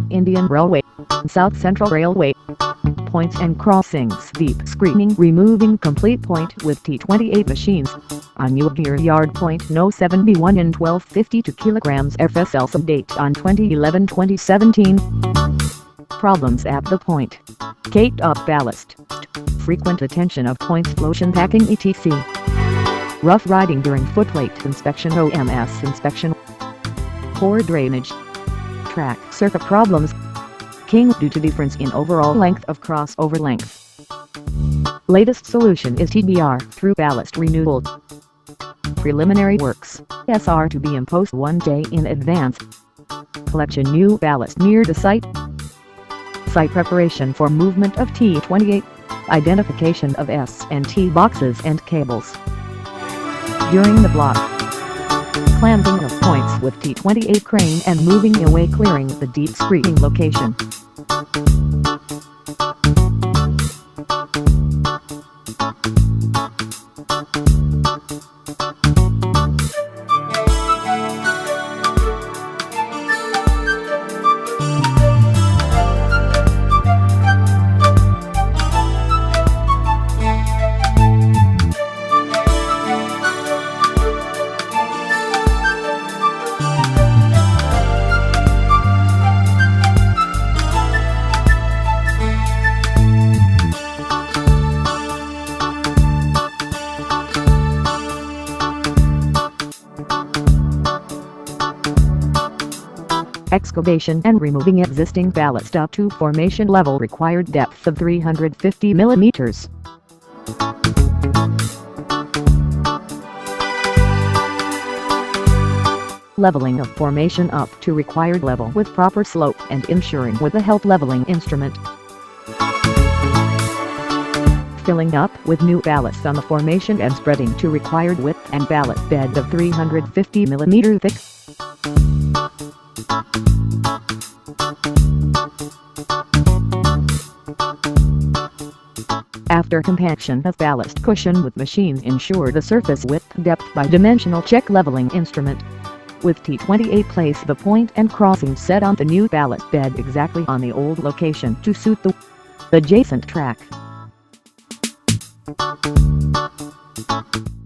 Indian Railway, South Central Railway. Points and crossings. Deep screening, removing complete point with T-28 machines. On New Gear Yard point No 71 in 1252 kg FSL. Date on 2011-2017. Problems at the point. Caked up ballast. Frequent attention of points, lotion packing etc. Rough riding during footplate inspection, OMS inspection. Poor drainage. Track circuit problems. King due to difference in overall length of crossover length. Latest solution is TBR through ballast renewal. Preliminary works, SR to be imposed 1 day in advance. Collection new ballast near the site. Site preparation for movement of T-28. Identification of S&T boxes and cables. During the block. Clamping of points with T-28 crane and moving away, clearing the deep screening location. Excavation and removing existing ballast up to formation level, required depth of 350 mm. Leveling of formation up to required level with proper slope and ensuring with a help leveling instrument. Filling up with new ballast on the formation and spreading to required width and ballast bed of 350 mm thick. After compaction of ballast cushion with machine, ensure the surface width depth by dimensional check leveling instrument. With T-28 place the point and crossing set on the new ballast bed exactly on the old location to suit the adjacent track.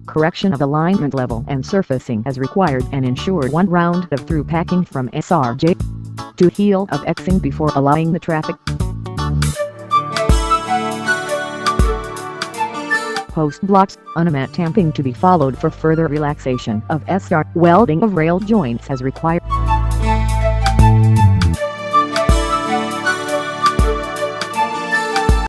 Correction of alignment level and surfacing as required, and ensure 1 round of through packing from SRJ to heel of Xing before allowing the traffic. Post blocks, unamat tamping to be followed for further relaxation of SCR. Welding of rail joints as required.